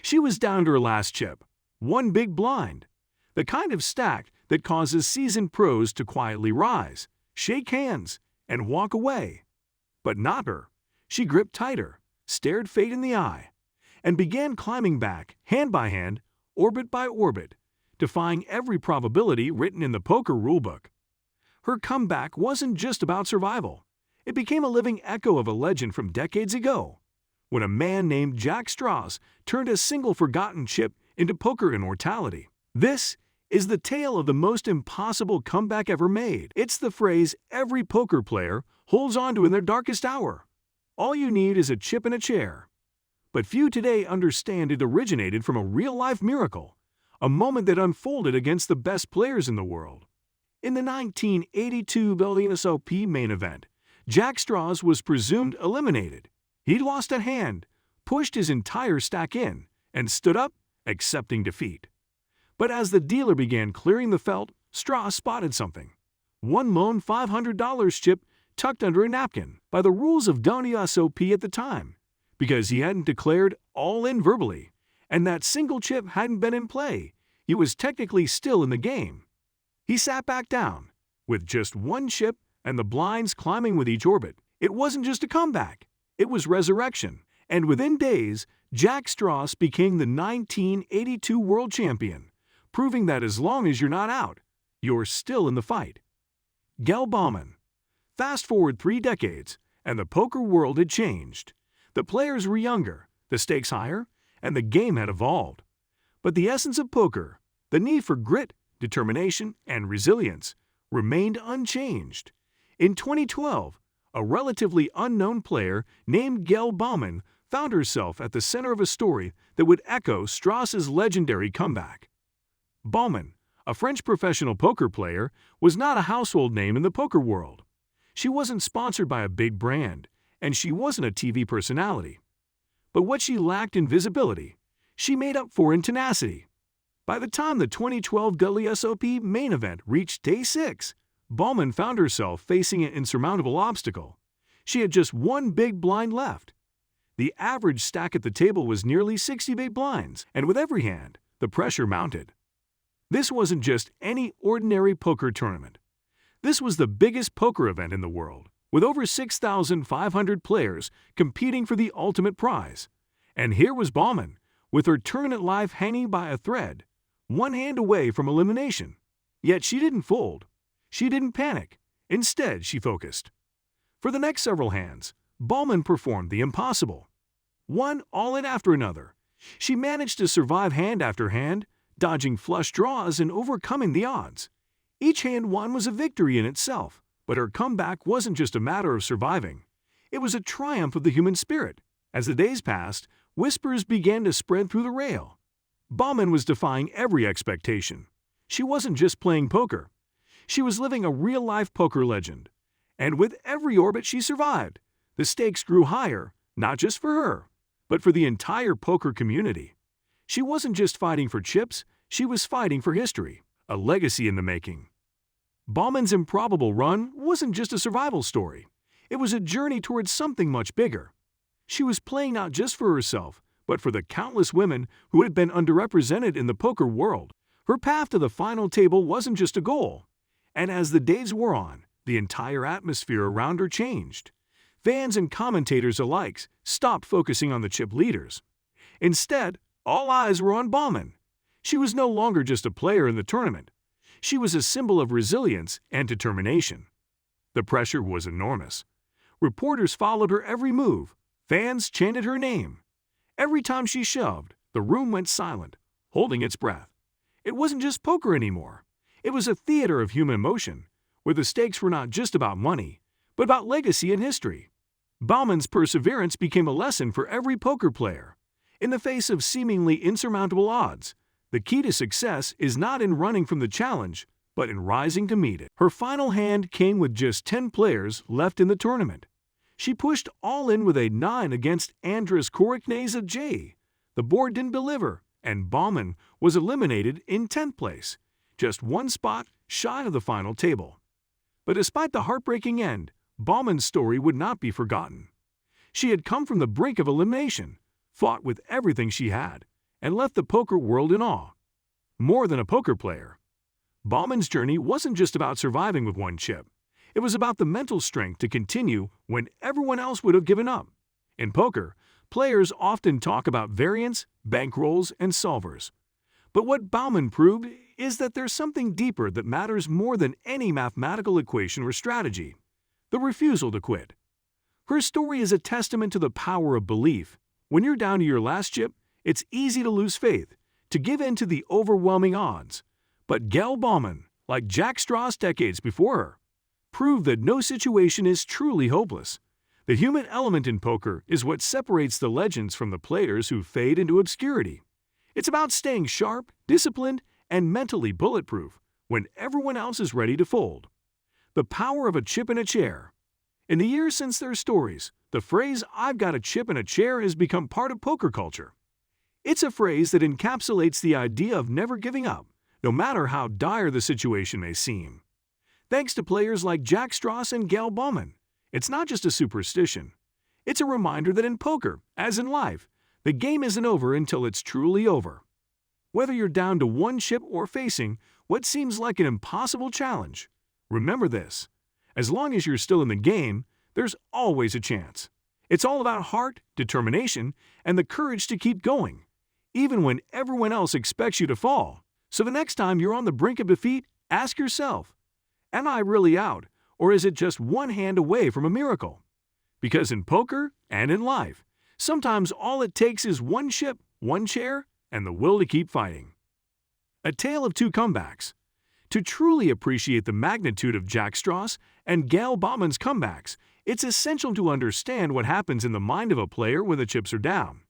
She was down to her last chip, one big blind, the kind of stack that causes seasoned pros to quietly rise, shake hands, and walk away. But not her. She gripped tighter, stared fate in the eye, and began climbing back, hand by hand, orbit by orbit, defying every probability written in the poker rulebook. Her comeback wasn't just about survival. It became a living echo of a legend from decades ago, when a man named Jack Straws turned a single forgotten chip into poker immortality. This is the tale of the most impossible comeback ever made. It's the phrase every poker player holds on to in their darkest hour. All you need is a chip and a chair. But few today understand it originated from a real-life miracle, a moment that unfolded against the best players in the world. In the 1982 WSOP main event, Jack Straws was presumed eliminated. He'd lost a hand, pushed his entire stack in, and stood up, accepting defeat. But as the dealer began clearing the felt, Straws spotted something. One lone $500 chip tucked under a napkin, by the rules of WSOP at the time, because he hadn't declared all in verbally, and that single chip hadn't been in play. He was technically still in the game. He sat back down, with just one chip and the blinds climbing with each orbit. It wasn't just a comeback, it was resurrection. And within days, Jack Straws became the 1982 world champion, proving that as long as you're not out, you're still in the fight. Gaëlle Baumann. Fast forward 3 decades, and the poker world had changed. The players were younger, the stakes higher, and the game had evolved. But the essence of poker, the need for grit, determination, and resilience, remained unchanged. In 2012, a relatively unknown player named Gaëlle Baumann found herself at the center of a story that would echo Strauss's legendary comeback. Baumann, a French professional poker player, was not a household name in the poker world. She wasn't sponsored by a big brand, and she wasn't a TV personality. But what she lacked in visibility, she made up for in tenacity. By the time the 2012 WSOP main event reached day 6, Baumann found herself facing an insurmountable obstacle. She had just one big blind left. The average stack at the table was nearly 60 big blinds, and with every hand, the pressure mounted. This wasn't just any ordinary poker tournament. This was the biggest poker event in the world, with over 6,500 players competing for the ultimate prize. And here was Baumann, with her tournament life hanging by a thread, one hand away from elimination. Yet she didn't fold. She didn't panic. Instead, she focused. For the next several hands, Baumann performed the impossible. One all-in after another, she managed to survive hand after hand, dodging flush draws and overcoming the odds. Each hand won was a victory in itself, but her comeback wasn't just a matter of surviving. It was a triumph of the human spirit. As the days passed, whispers began to spread through the rail. Baumann was defying every expectation. She wasn't just playing poker. She was living a real-life poker legend. And with every orbit she survived, the stakes grew higher, not just for her, but for the entire poker community. She wasn't just fighting for chips, she was fighting for history, a legacy in the making. Baumann's improbable run wasn't just a survival story. It was a journey towards something much bigger. She was playing not just for herself, but for the countless women who had been underrepresented in the poker world. Her path to the final table wasn't just a goal. And as the days wore on, the entire atmosphere around her changed. Fans and commentators alike stopped focusing on the chip leaders. Instead, all eyes were on Baumann. She was no longer just a player in the tournament. She was a symbol of resilience and determination. The pressure was enormous. Reporters followed her every move. Fans chanted her name. Every time she shoved, the room went silent, holding its breath. It wasn't just poker anymore. It was a theater of human emotion, where the stakes were not just about money, but about legacy and history. Baumann's perseverance became a lesson for every poker player. In the face of seemingly insurmountable odds, the key to success is not in running from the challenge, but in rising to meet it. Her final hand came with just 10 players left in the tournament. She pushed all in with a 9 against Andras Korikneza J. The board didn't deliver, and Baumann was eliminated in 10th place, just one spot shy of the final table. But despite the heartbreaking end, Baumann's story would not be forgotten. She had come from the brink of elimination, fought with everything she had, and left the poker world in awe. More than a poker player, Baumann's journey wasn't just about surviving with one chip. It was about the mental strength to continue when everyone else would have given up. In poker, players often talk about variance, bankrolls, and solvers. But what Baumann proved is that there's something deeper that matters more than any mathematical equation or strategy: the refusal to quit. Her story is a testament to the power of belief. When you're down to your last chip, it's easy to lose faith, to give in to the overwhelming odds. But Gaëlle Baumann, like Jack Straus decades before her, proved that no situation is truly hopeless. The human element in poker is what separates the legends from the players who fade into obscurity. It's about staying sharp, disciplined, and mentally bulletproof when everyone else is ready to fold. The power of a chip in a chair. In the years since their stories, the phrase "I've got a chip in a chair" has become part of poker culture. It's a phrase that encapsulates the idea of never giving up, no matter how dire the situation may seem. Thanks to players like Jack Straus and Gaëlle Baumann, it's not just a superstition. It's a reminder that in poker, as in life, the game isn't over until it's truly over. Whether you're down to one chip or facing what seems like an impossible challenge, remember this: as long as you're still in the game, there's always a chance. It's all about heart, determination, and the courage to keep going, even when everyone else expects you to fall. So the next time you're on the brink of defeat, ask yourself, am I really out, or is it just one hand away from a miracle? Because in poker and in life, sometimes all it takes is one chip, one chair, and the will to keep fighting. A tale of two comebacks. To truly appreciate the magnitude of Jack Straus and Gaëlle Baumann's comebacks, it's essential to understand what happens in the mind of a player when the chips are down.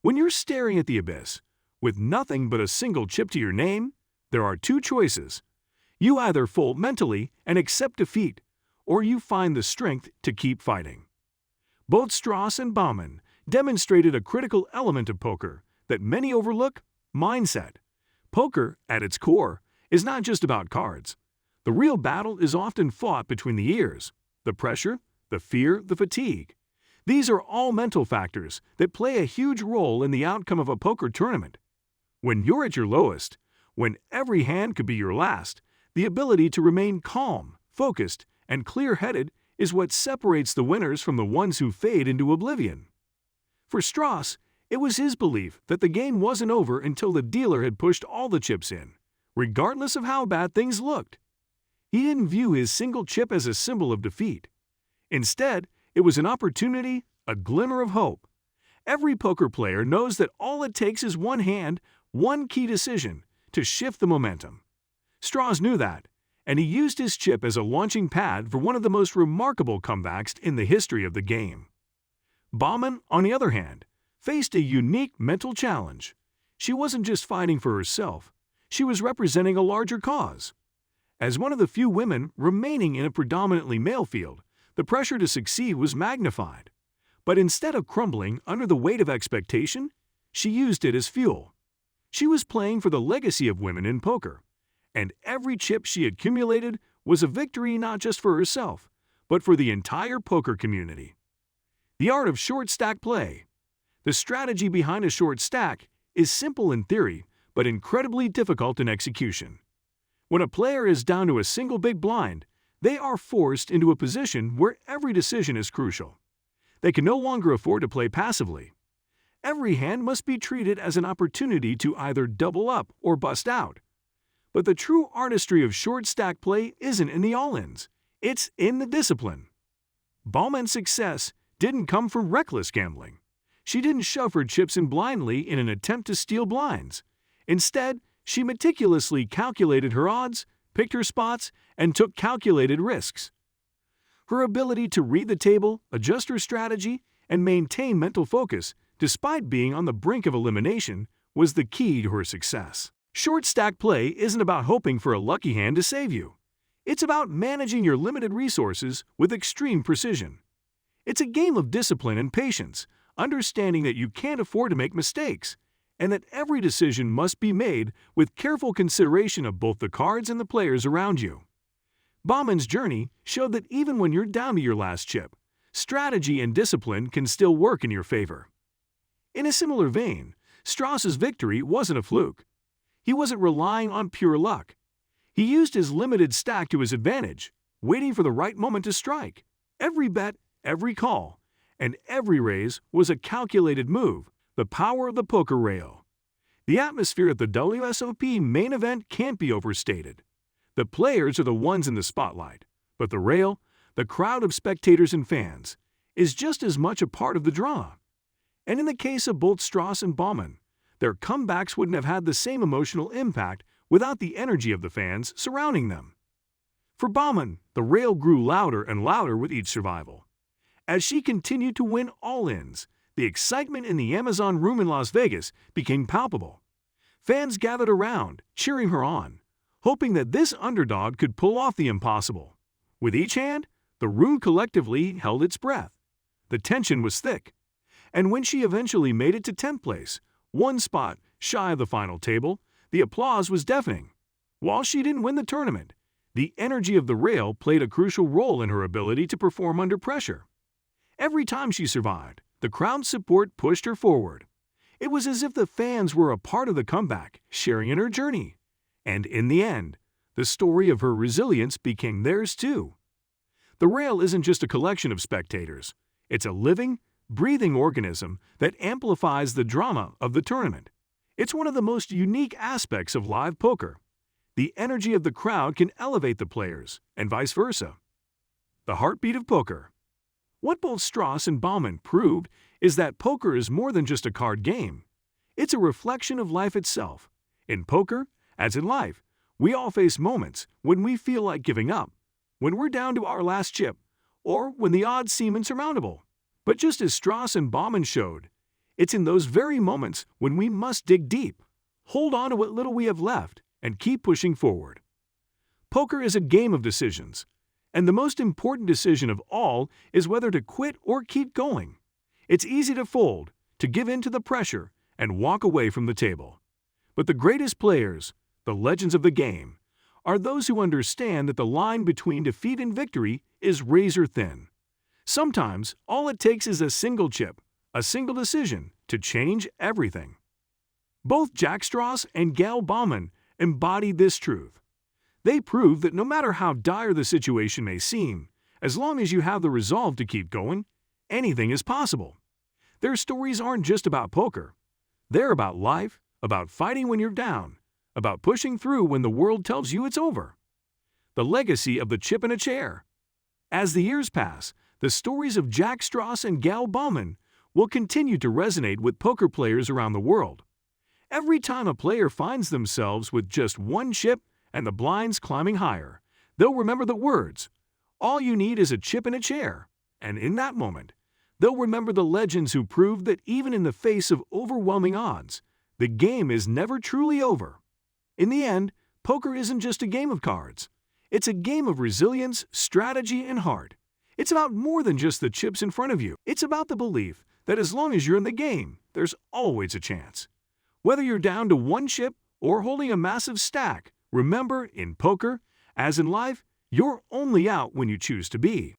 When you're staring at the abyss, with nothing but a single chip to your name, there are two choices. You either fold mentally and accept defeat, or you find the strength to keep fighting. Both Straus and Baumann demonstrated a critical element of poker that many overlook: mindset. Poker, at its core, is not just about cards. The real battle is often fought between the ears: the pressure, the fear, the fatigue. These are all mental factors that play a huge role in the outcome of a poker tournament. When you're at your lowest, when every hand could be your last, the ability to remain calm, focused, and clear-headed is what separates the winners from the ones who fade into oblivion. For Straus, it was his belief that the game wasn't over until the dealer had pushed all the chips in, regardless of how bad things looked. He didn't view his single chip as a symbol of defeat. Instead, it was an opportunity, a glimmer of hope. Every poker player knows that all it takes is one hand, one key decision, to shift the momentum. Straus knew that, and he used his chip as a launching pad for one of the most remarkable comebacks in the history of the game. Baumann, on the other hand, faced a unique mental challenge. She wasn't just fighting for herself, she was representing a larger cause. As one of the few women remaining in a predominantly male field, the pressure to succeed was magnified. But instead of crumbling under the weight of expectation, she used it as fuel. She was playing for the legacy of women in poker, and every chip she accumulated was a victory not just for herself, but for the entire poker community. The art of short stack play. The strategy behind a short stack is simple in theory, but incredibly difficult in execution. When a player is down to a single big blind, they are forced into a position where every decision is crucial. They can no longer afford to play passively. Every hand must be treated as an opportunity to either double up or bust out. But the true artistry of short stack play isn't in the all-ins, it's in the discipline. Baumann's success didn't come from reckless gambling. She didn't shove her chips in blindly in an attempt to steal blinds. Instead, she meticulously calculated her odds, picked her spots, and took calculated risks. Her ability to read the table, adjust her strategy, and maintain mental focus, despite being on the brink of elimination, was the key to her success. Short stack play isn't about hoping for a lucky hand to save you. It's about managing your limited resources with extreme precision. It's a game of discipline and patience, understanding that you can't afford to make mistakes, and that every decision must be made with careful consideration of both the cards and the players around you. Baumann's journey showed that even when you're down to your last chip, strategy and discipline can still work in your favor. In a similar vein, Strauss's victory wasn't a fluke. He wasn't relying on pure luck. He used his limited stack to his advantage, waiting for the right moment to strike. Every bet, every call, and every raise was a calculated move, the power of the poker rail. The atmosphere at the WSOP main event can't be overstated. The players are the ones in the spotlight, but the rail, the crowd of spectators and fans, is just as much a part of the draw. And in the case of both Strauss and Baumann, their comebacks wouldn't have had the same emotional impact without the energy of the fans surrounding them. For Baumann, the rail grew louder and louder with each survival. As she continued to win all-ins, the excitement in the Amazon room in Las Vegas became palpable. Fans gathered around, cheering her on, hoping that this underdog could pull off the impossible. With each hand, the room collectively held its breath. The tension was thick. And when she eventually made it to 10th place, one spot shy of the final table, the applause was deafening. While she didn't win the tournament, the energy of the rail played a crucial role in her ability to perform under pressure. Every time she survived, the crowd's support pushed her forward. It was as if the fans were a part of the comeback, sharing in her journey. And in the end, the story of her resilience became theirs too. The rail isn't just a collection of spectators. It's a living, breathing organism that amplifies the drama of the tournament. It's one of the most unique aspects of live poker. The energy of the crowd can elevate the players, and vice versa. The heartbeat of poker. What both Strauss and Baumann proved is that poker is more than just a card game. It's a reflection of life itself. In poker, as in life, we all face moments when we feel like giving up, when we're down to our last chip, or when the odds seem insurmountable. But just as Strauss and Baumann showed, it's in those very moments when we must dig deep, hold on to what little we have left, and keep pushing forward. Poker is a game of decisions, and the most important decision of all is whether to quit or keep going. It's easy to fold, to give in to the pressure, and walk away from the table. But the greatest players, the legends of the game, are those who understand that the line between defeat and victory is razor thin. Sometimes, all it takes is a single chip, a single decision, to change everything. Both Jack Strauss and Gaëlle Baumann embodied this truth. They proved that no matter how dire the situation may seem, as long as you have the resolve to keep going, anything is possible. Their stories aren't just about poker. They're about life, about fighting when you're down, about pushing through when the world tells you it's over. The legacy of the chip in a chair. As the years pass, the stories of Jack Strauss and Gaëlle Baumann will continue to resonate with poker players around the world. Every time a player finds themselves with just one chip and the blinds climbing higher, they'll remember the words, "All you need is a chip in a chair." And in that moment, they'll remember the legends who proved that even in the face of overwhelming odds, the game is never truly over. In the end, poker isn't just a game of cards. It's a game of resilience, strategy, and heart. It's about more than just the chips in front of you. It's about the belief that as long as you're in the game, there's always a chance. Whether you're down to one chip or holding a massive stack, remember, in poker, as in life, you're only out when you choose to be.